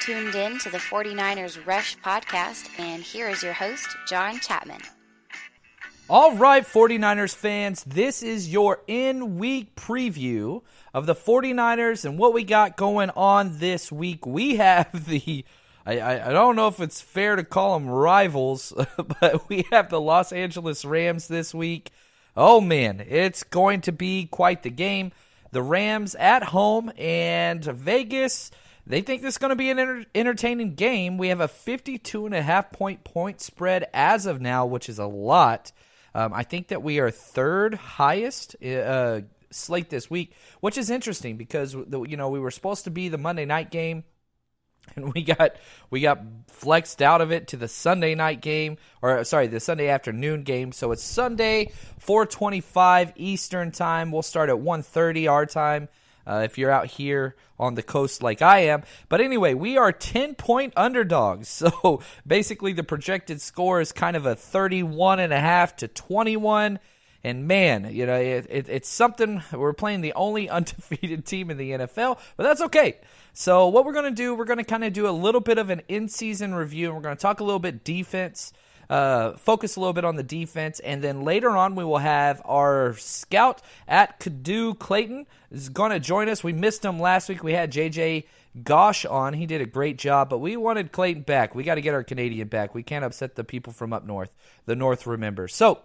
tuned in to the 49ers Rush podcast, and here is your host, John Chapman. All right, 49ers fans, this is your in-week preview of the 49ers and what we got going on this week. We have the, I don't know if it's fair to call them rivals, but we have the Los Angeles Rams this week. Oh, man, it's going to be quite the game. The Rams at home, and Vegas, they think this is going to be an entertaining game. We have a 52.5 point spread as of now, which is a lot. I think that we are third highest slate this week, which is interesting because we were supposed to be the Monday night game, and we got flexed out of it to the Sunday night game, the Sunday afternoon game. So it's Sunday, 4:25 Eastern time. We'll start at 1:30 our time. If you're out here on the coast like I am. But anyway, we are 10-point underdogs. So basically the projected score is kind of a 31.5 to 21. And man, it's something. We're playing the only undefeated team in the NFL, but that's okay. So what we're going to do, we're going to kind of do a little bit of an in-season review, and we're going to talk a little bit defense, focus a little bit on the defense, and then later on we will have our scout at Cadoo, Clayton, is going to join us. We missed him last week. We had JJ Gosh on. He did a great job, but we wanted Clayton back. We got to get our Canadian back. We can't upset the people from up north. The North remembers. So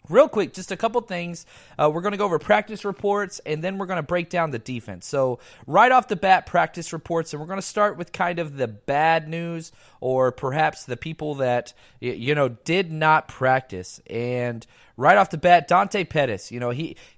real quick, just a couple things. We're going to go over practice reports, and then we're going to break down the defense. So right off the bat, practice reports, and we're going to start with kind of the bad news, or perhaps the people that did not practice. And right off the bat, Dante Pettis.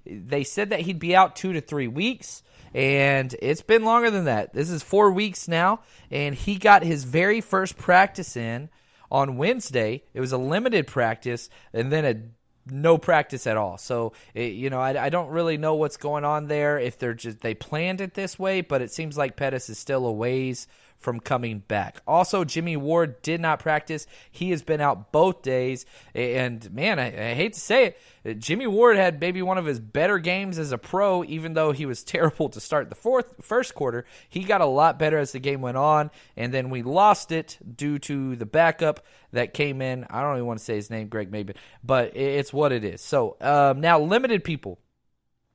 They said that he'd be out 2 to 3 weeks, and it's been longer than that. This is 4 weeks now, and he got his very first practice in on Wednesday. It was a limited practice, and then no practice at all. So, I don't really know what's going on there, if they planned it this way, but it seems like Pettis is still a ways from coming back. Also, Jimmy Ward did not practice. He has been out both days, and man, I hate to say it, Jimmy Ward had maybe one of his better games as a pro, even though he was terrible to start the first quarter. He got a lot better as the game went on, and then we lost it due to the backup that came in. I don't even want to say his name, Greg Maben, but it's what it is. So now limited people.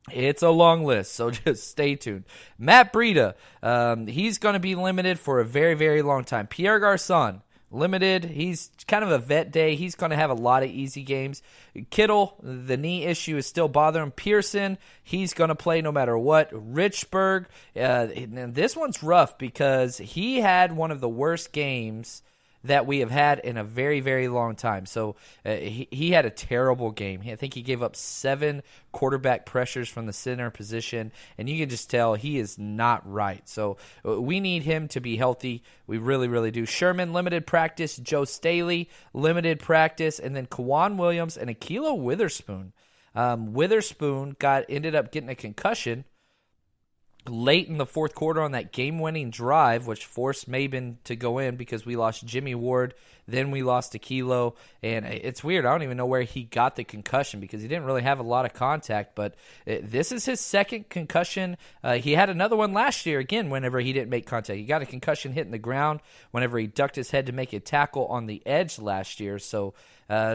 It's a long list, so just stay tuned. Matt Breida, he's going to be limited for a very, very long time. Pierre Garçon, limited. He's kind of a vet day. He's going to have a lot of easy games. Kittle, the knee issue is still bothering him. Pearson, he's going to play no matter what. Richburg, and this one's rough because he had one of the worst games that we have had in a very, very long time. So he had a terrible game. I think he gave up 7 quarterback pressures from the center position, and you can just tell he is not right. So we need him to be healthy. We really, really do. Sherman, limited practice. Joe Staley, limited practice. And then Kwan Williams and Ahkello Witherspoon. Witherspoon ended up getting a concussion late in the fourth quarter on that game-winning drive, which forced Maben to go in because we lost Jimmy Ward, then we lost Ahkello, and it's weird. I don't even know where he got the concussion because he didn't really have a lot of contact, but this is his second concussion. He had another one last year, again, whenever he didn't make contact. He got a concussion hitting the ground whenever he ducked his head to make a tackle on the edge last year, so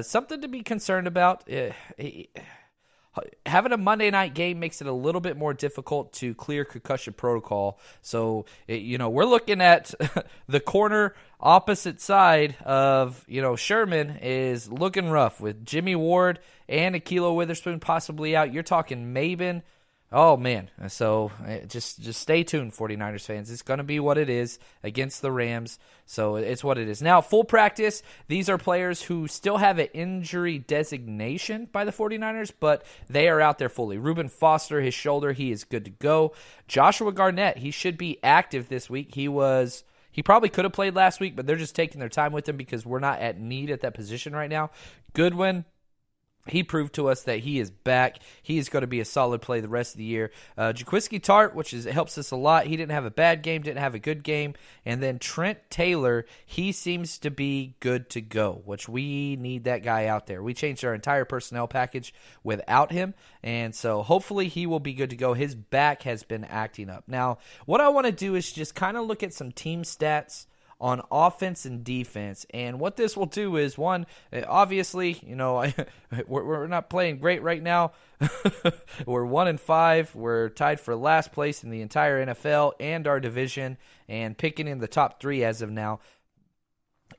something to be concerned about. Having a Monday night game makes it a little bit more difficult to clear concussion protocol. So, we're looking at the corner opposite side of, Sherman is looking rough with Jimmy Ward and Ahkello Witherspoon possibly out. You're talking Maben. Oh, man. So just stay tuned, 49ers fans. It's going to be what it is against the Rams. So it's what it is. Now, full practice, these are players who still have an injury designation by the 49ers, but they are out there fully. Reuben Foster, his shoulder, he is good to go. Joshua Garnett, he should be active this week. He probably could have played last week, but they're just taking their time with him because we're not at need at that position right now. Goodwin, He proved to us that he is back. He is going to be a solid play the rest of the year. Jaquiski Tart, helps us a lot. He didn't have a bad game, didn't have a good game. And then Trent Taylor, he seems to be good to go, which we need that guy out there. We changed our entire personnel package without him, and so hopefully he will be good to go. His back has been acting up. Now, what I want to do is just kind of look at some team stats on offense and defense. And what this will do is, one, obviously, we're not playing great right now. We're 1-5. We're tied for last place in the entire NFL and our division, and picking in the top 3 as of now.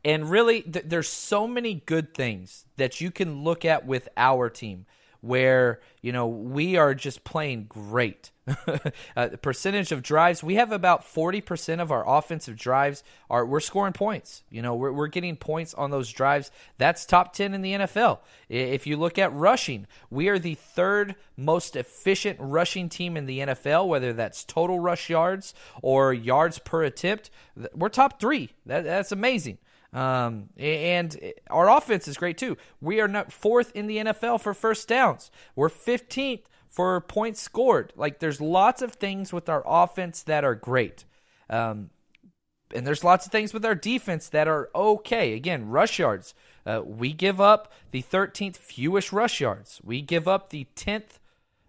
And really, there's so many good things that you can look at with our team where, we are just playing great. The percentage of drives, we have about 40% of our offensive drives we're scoring points. We're getting points on those drives. That's top 10 in the NFL. If you look at rushing, we are the 3rd most efficient rushing team in the NFL, whether that's total rush yards or yards per attempt. We're top 3. That's amazing. And our offense is great too. We are not 4th in the NFL for first downs. We're 15th for points scored. Like, there's lots of things with our offense that are great. And there's lots of things with our defense that are okay. Again, rush yards. We give up the 13th fewest rush yards. We give up the 10th.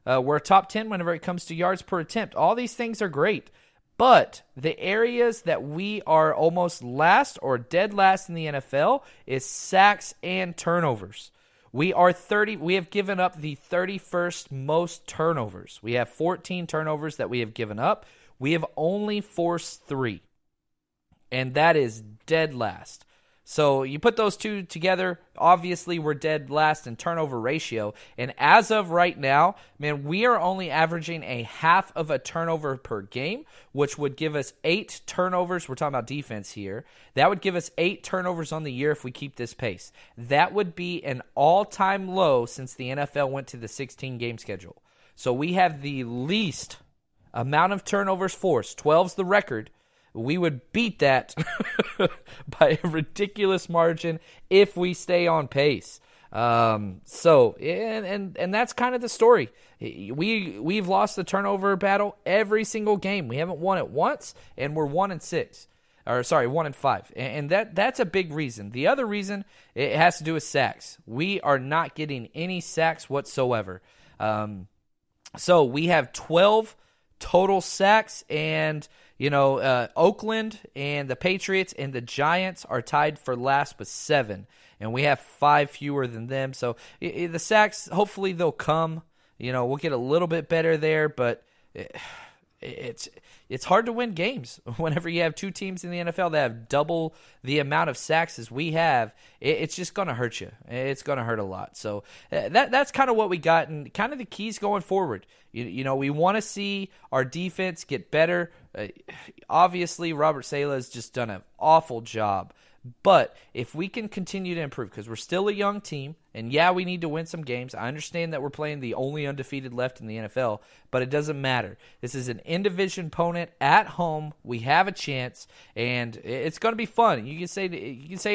We're top 10 whenever it comes to yards per attempt. All these things are great. But the areas that we are almost last or dead last in the NFL is sacks and turnovers. We have given up the 31st most turnovers. We have 14 turnovers that we have given up. We have only forced 3. And that is dead last. So you put those two together, obviously we're dead last in turnover ratio. And as of right now, man, we are only averaging a half of a turnover per game, which would give us 8 turnovers. We're talking about defense here. That would give us 8 turnovers on the year if we keep this pace. That would be an all-time low since the NFL went to the 16-game schedule. So we have the least amount of turnovers forced. 12's the record. We would beat that by a ridiculous margin if we stay on pace. And that's kind of the story. We've lost the turnover battle every single game. We haven't won it once, and we're 1-6. 1-5. And that's a big reason. The other reason, it has to do with sacks. We are not getting any sacks whatsoever. So we have 12 total sacks, and Oakland and the Patriots and the Giants are tied for last with 7, and we have 5 fewer than them. So the sacks, hopefully they'll come. We'll get a little bit better there, but it's hard to win games whenever you have 2 teams in the NFL that have double the amount of sacks as we have. It's just going to hurt you. It's going to hurt a lot. So that's kind of what we got, and kind of the keys going forward. We want to see our defense get better. Obviously, Robert Saleh has just done an awful job. But if we can continue to improve, because we're still a young team, and yeah, we need to win some games. I understand that we're playing the only undefeated left in the NFL, but it doesn't matter. This is an in-division opponent at home. We have a chance, and it's going to be fun. You can say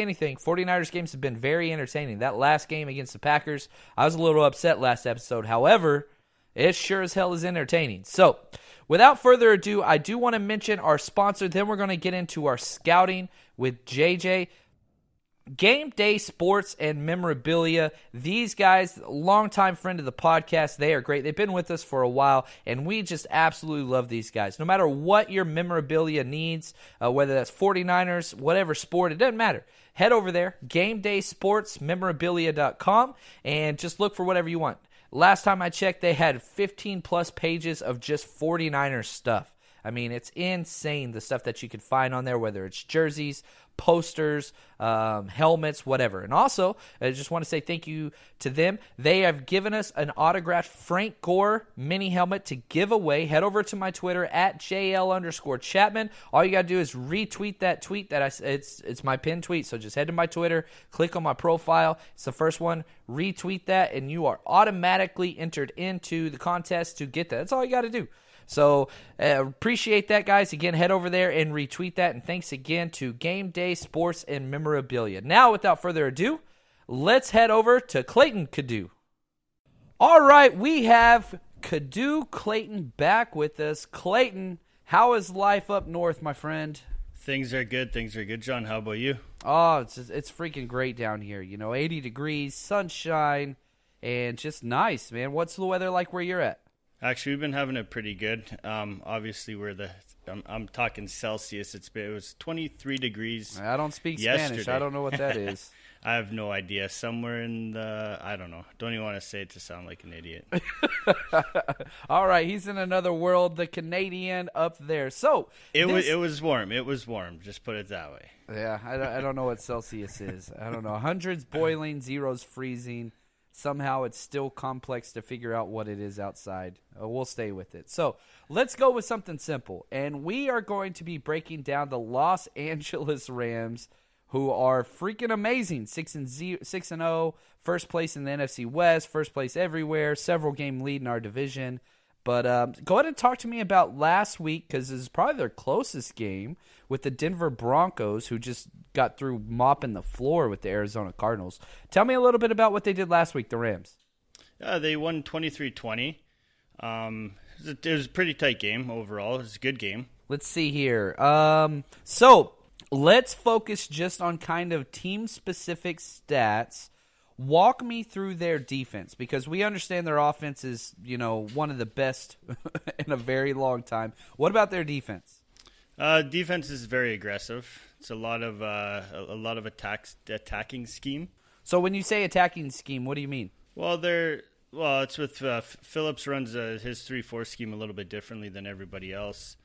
anything. 49ers games have been very entertaining. That last game against the Packers, I was a little upset last episode. However, it sure as hell is entertaining. So, without further ado, I do want to mention our sponsor. Then we're going to get into our scouting with JJ. Game Day Sports and Memorabilia. These guys, longtime friend of the podcast, they are great. They've been with us for a while, and we just absolutely love these guys. No matter what your memorabilia needs, whether that's 49ers, whatever sport, it doesn't matter. Head over there, GameDaySportsMemorabilia.com, and just look for whatever you want. Last time I checked, they had 15-plus pages of just 49ers stuff. I mean, it's insane, the stuff that you can find on there, whether it's jerseys, posters, helmets, whatever. And also, I just want to say thank you to them. They have given us an autographed Frank Gore mini helmet to give away. Head over to my Twitter at JL_Chapman. All you got to do is retweet that tweet. It's my pinned tweet. So just head to my Twitter, click on my profile. It's the first one. Retweet that, and you are automatically entered into the contest to get that. That's all you got to do. So appreciate that, guys. Again, head over there and retweet that. And thanks again to Game Day Sports and Memorabilia. Now, without further ado, let's head over to Clayton Cadu. All right, we have Kadu Clayton back with us. Clayton, how is life up north, my friend? Things are good. John, how about you? Oh, it's freaking great down here. 80 degrees, sunshine, and just nice, man. What's the weather like where you're at? Actually, we've been having it pretty good. Obviously, I'm talking Celsius. It was 23 degrees. I don't speak yesterday. Spanish. I don't know what that is. I have no idea. Somewhere in I don't know. Don't even want to say it to sound like an idiot. All right, he's in another world, the Canadian up there. So it was warm. It was warm. Just put it that way. Yeah, I don't know what Celsius is. I don't know. Hundreds boiling, zeros freezing. Somehow it's still complex to figure out what it is outside. We'll stay with it. So let's go with something simple. And we are going to be breaking down the Los Angeles Rams, who are freaking amazing. 6-0, first place in the NFC West, first place everywhere, several game lead in our division. But go ahead and talk to me about last week, because this is probably their closest game with the Denver Broncos, who just got through mopping the floor with the Arizona Cardinals. Tell me a little bit about what they did last week, the Rams. They won 23-20. It was a pretty tight game overall. It was a good game. Let's see here. So let's focus just on kind of team-specific stats. Walk me through their defense, because we understand their offense is, one of the best in a very long time. What about their defense? Defense is very aggressive. It's a lot of attacking scheme. So when you say attacking scheme, what do you mean? Well, it's with Phillips runs his 3-4 scheme a little bit differently than everybody else.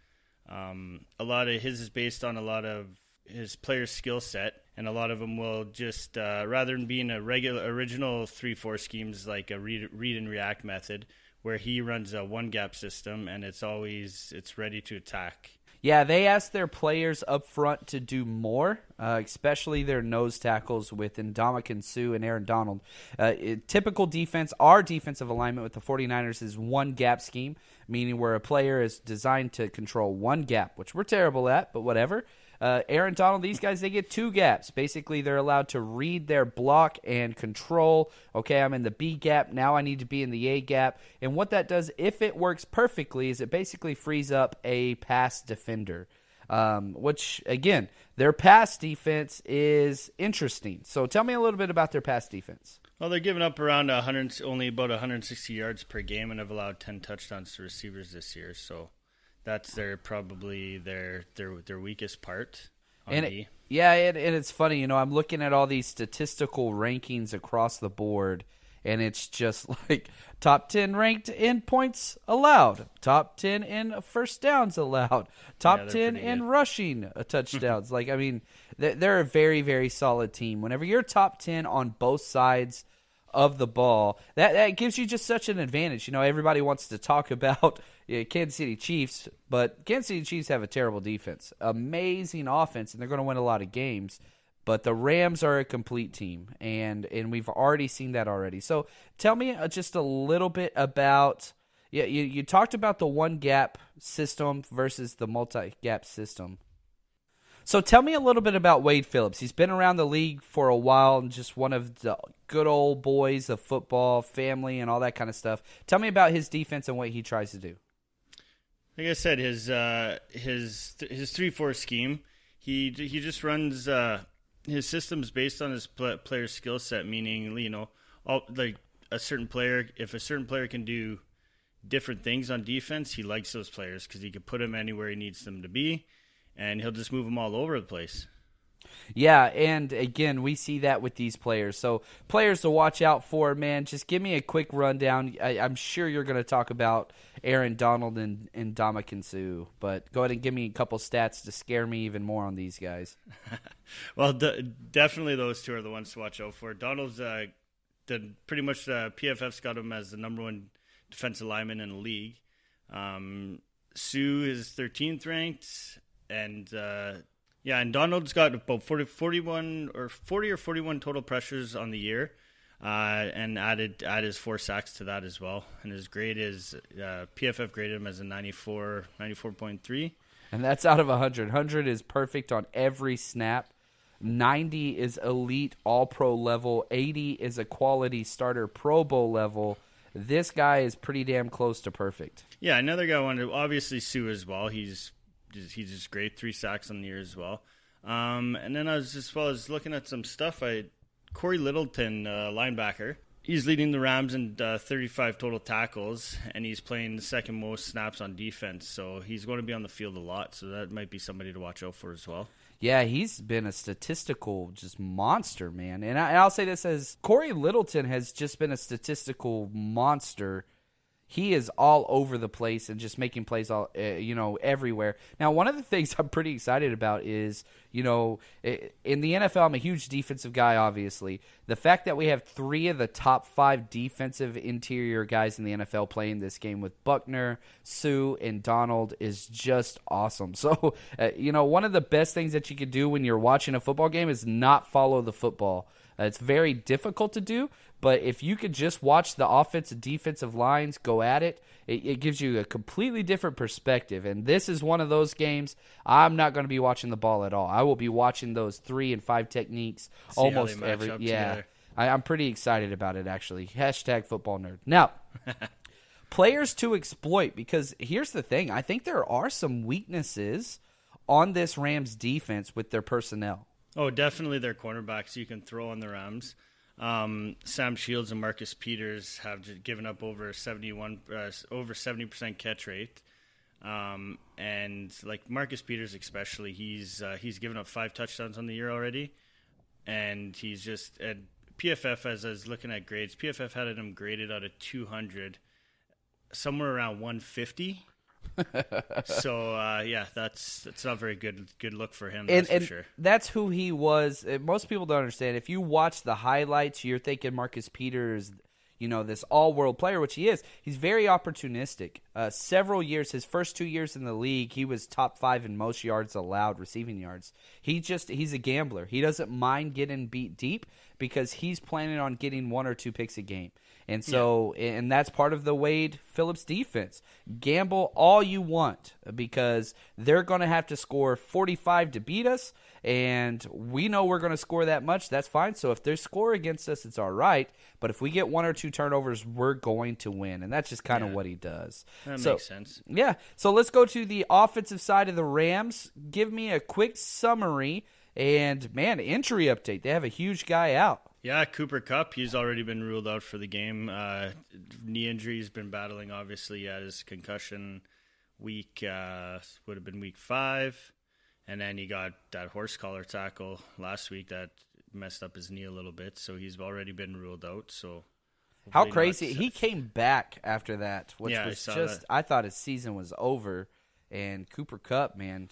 A lot of his is based on a lot of his player's skill set, and a lot of them will just rather than being a original 3-4 schemes like a read and react method, where he runs a one gap system and it's ready to attack. Yeah, they asked their players up front to do more, especially their nose tackles with Ndamukong Suh and Aaron Donald. Typical defense, our defensive alignment with the 49ers is one gap scheme, meaning where a player is designed to control one gap, which we're terrible at, but whatever. Aaron Donald, these guys, they get two gaps. Basically, they're allowed to read their block and control. Okay, I'm in the B gap. Now I need to be in the A gap. And what that does, if it works perfectly, is it basically frees up a pass defender. Which, again, their pass defense is interesting. So tell me a little bit about their pass defense. Well, they're giving up around only about 160 yards per game, and have allowed 10 touchdowns to receivers this year. So that's probably their weakest part. And it's funny, I'm looking at all these statistical rankings across the board, and it's just like top 10 ranked in points allowed, top 10 in first downs allowed, top 10 in rushing touchdowns. They're a very, very solid team. Whenever you're top 10 on both sides of the ball, that gives you just such an advantage. Everybody wants to talk about Kansas City Chiefs, but Kansas City Chiefs have a terrible defense. Amazing offense, and they're going to win a lot of games. But the Rams are a complete team, and we've already seen that already. So tell me just a little bit about you talked about the one-gap system versus the multi-gap system. So tell me a little bit about Wade Phillips. He's been around the league for a while and just one of the good old boys of football, family, and all that kind of stuff. Tell me about his defense and what he tries to do. Like I said, his 3-4 scheme, he just runs his system's based on his player's skill set, meaning, a certain player, if a certain player can do different things on defense, he likes those players because he can put them anywhere he needs them to be, and he'll just move them all over the place. Yeah, and again, we see that with these players. So players to watch out for, man, just give me a quick rundown. I'm sure you're going to talk about Aaron Donald and Ndamukong Suh, but go ahead and give me a couple stats to scare me even more on these guys. Well, definitely those two are the ones to watch out for. Donald's pretty much PFF's got him as the number one defensive lineman in the league. Suh is 13th ranked, and and Donald's got about 40 or 41 total pressures on the year, and added his 4 sacks to that as well. And his grade is PFF graded him as a 94.3. And that's out of 100. 100 is perfect on every snap. 90 is elite all-pro level. 80 is a quality starter Pro Bowl level. this guy is pretty damn close to perfect. Yeah, another guy I wanted, obviously Sue as well. He's just great, 3 sacks on the year as well. And then I was looking at some stuff. Corey Littleton, linebacker. He's leading the Rams in 35 total tackles, and he's playing the second most snaps on defense. So he's going to be on the field a lot. So that might be somebody to watch out for as well. Yeah, he's been a statistical just monster, man. And I'll say this as Corey Littleton has just been a statistical monster. He is all over the place and just making plays all everywhere. Now, one of the things I'm pretty excited about is, in the NFL, I'm a huge defensive guy, obviously. The fact that we have 3 of the top 5 defensive interior guys in the NFL playing this game with Buckner, Sue, and Donald is just awesome. So, one of the best things that you could do when you're watching a football game is not follow the football. It's very difficult to do, but if you could just watch the offensive defensive lines go at it, it gives you a completely different perspective. And this is one of those games I'm not going to be watching the ball at all. I will be watching those 3 and 5 techniques almost every. Yeah, I'm pretty excited about it actually. #football-nerd. Now, players to exploit, because here's the thing. I think there are some weaknesses on this Rams defense with their personnel. Oh, definitely their cornerbacks you can throw on the Rams. Sam Shields and Marcus Peters have given up over 70% catch rate. And like Marcus Peters especially, he's given up 5 touchdowns on the year already. And he's just at PFF, as I was looking at grades, PFF had him graded out of 200, somewhere around 150. So that's not very good look for him. That's for sure. That's who he was. Most people don't understand. If you watch the highlights, you're thinking Marcus Peters, this all-world player, which he is. He's very opportunistic. Several years, his first 2 years in the league, he was top 5 in most yards allowed, receiving yards. He's a gambler. He doesn't mind getting beat deep because he's planning on getting 1 or 2 picks a game. And so, and that's part of the Wade Phillips defense. Gamble all you want because they're going to have to score 45 to beat us, and we know we're going to score that much. That's fine. So if they score against us, it's all right. But if we get 1 or 2 turnovers, we're going to win, and that's just kind of what he does. That makes sense. Yeah. So let's go to the offensive side of the Rams. Give me a quick summary and, man, injury update. They have a huge guy out. Yeah, Cooper Kupp, he's already been ruled out for the game. Knee injury, he's been battling, obviously. He had his concussion would have been week 5. And then he got that horse collar tackle last week that messed up his knee a little bit. So he's already been ruled out. So how crazy. He came back after that, which was that. I thought his season was over. And Cooper Kupp, man.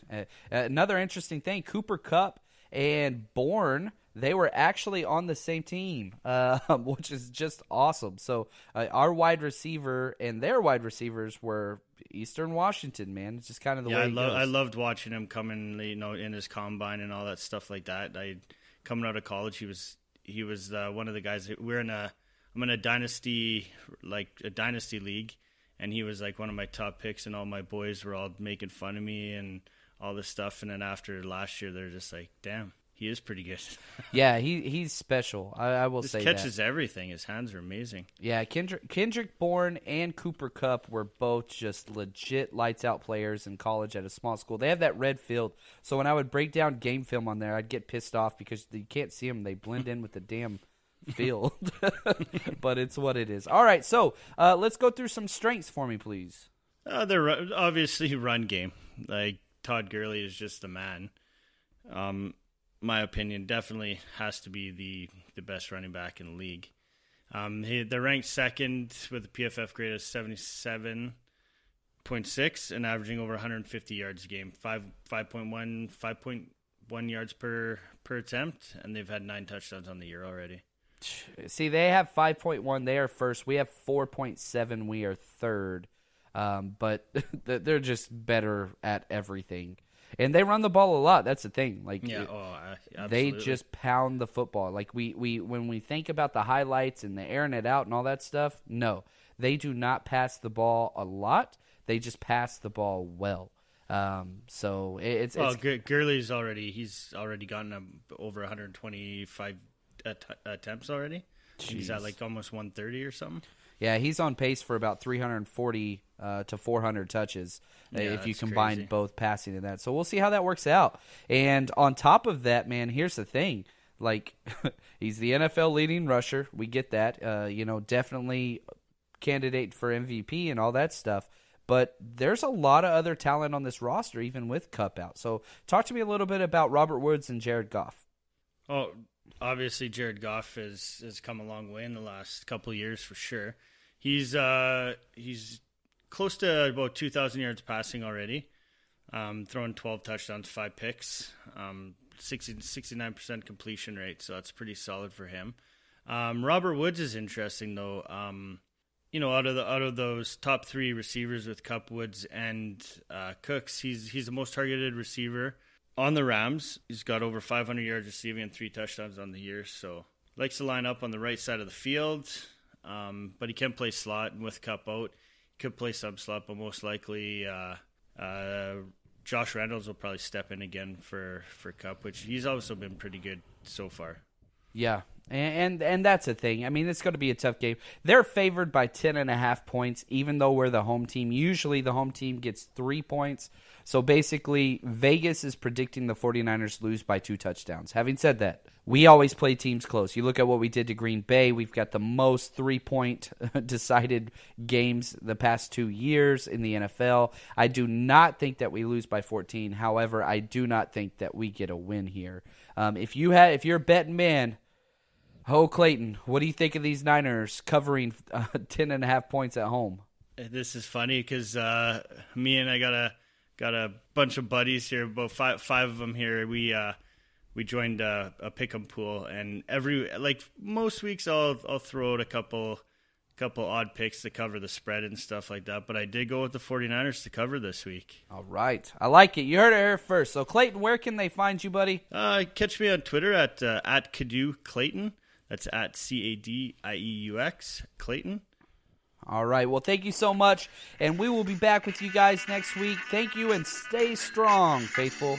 Another interesting thing, Cooper Kupp and Bourne, they were actually on the same team, which is just awesome. So our wide receiver and their wide receivers were Eastern Washington, man. It's just kind of the way it goes. I loved watching him coming, in his combine and all that stuff like that. Coming out of college, he was one of the guys. I'm in a dynasty league, and he was like one of my top picks, and all my boys were all making fun of me and all this stuff. And then after last year, they're just like, damn. He is pretty good. Yeah, he's special. I will say that. He catches everything. His hands are amazing. Yeah, Kendrick Bourne and Cooper Kupp were both just legit lights-out players in college at a small school. They have that red field, so when I would break down game film on there, I'd get pissed off because you can't see them. They blend in with the damn field. But it's what it is. All right, so let's go through some strengths for me, please. They're obviously run game. Like, Todd Gurley is just the man. My opinion, definitely has to be the best running back in the league. They're ranked second with a PFF grade of 77.6 and averaging over 150 yards a game, 5.1 yards per attempt, and they've had 9 touchdowns on the year already. See, they have 5.1. They are first. We have 4.7. We are third. But they're just better at everything. And they run the ball a lot. That's the thing. Like, they just pound the football. Like we when we think about the highlights and the airing it out and all that stuff, no, they do not pass the ball a lot. They just pass the ball well. So it's Gurley's already gotten over 125 attempts already. He's at like almost 130 or something. Yeah, he's on pace for about 340 to 400 touches if you combine both passing and that. So we'll see how that works out. And on top of that, man, here's the thing. Like, he's the NFL leading rusher. We get that. Definitely candidate for MVP and all that stuff. But there's a lot of other talent on this roster, even with Kupp out. So talk to me a little bit about Robert Woods and Jared Goff. Oh, obviously Jared Goff has come a long way in the last couple of years for sure. He's close to about 2,000 yards passing already, throwing 12 touchdowns, 5 picks, 69% completion rate, so that's pretty solid for him. Robert Woods is interesting though. Out of those top 3 receivers with Kupp, Woods, and Cooks, he's the most targeted receiver on the Rams. He's got over 500 yards receiving and 3 touchdowns on the year. So likes to line up on the right side of the field, but he can play slot. And with Kupp out, he could play sub slot, but most likely Josh Reynolds will probably step in again for Kupp, which he's also been pretty good so far. Yeah. And that's the thing. I mean, it's going to be a tough game. They're favored by 10.5 points, even though we're the home team. Usually the home team gets 3 points. So basically, Vegas is predicting the 49ers lose by 2 touchdowns. Having said that, we always play teams close. You look at what we did to Green Bay. We've got the most 3-point decided games the past 2 years in the NFL. I do not think that we lose by 14. However, I do not think that we get a win here. If you're a betting man, Clayton, what do you think of these Niners covering 10.5 points at home? This is funny because me and I got a bunch of buddies here, about five of them here. We joined a pick'em pool, and most weeks I'll throw out a couple odd picks to cover the spread and stuff like that. But I did go with the 49ers to cover this week. All right, I like it. You heard it here first. So Clayton, where can they find you, buddy? Catch me on Twitter at Cadieux Clayton. That's at CADIEUX Clayton. All right. Well, thank you so much, and we will be back with you guys next week. Thank you, and stay strong, faithful.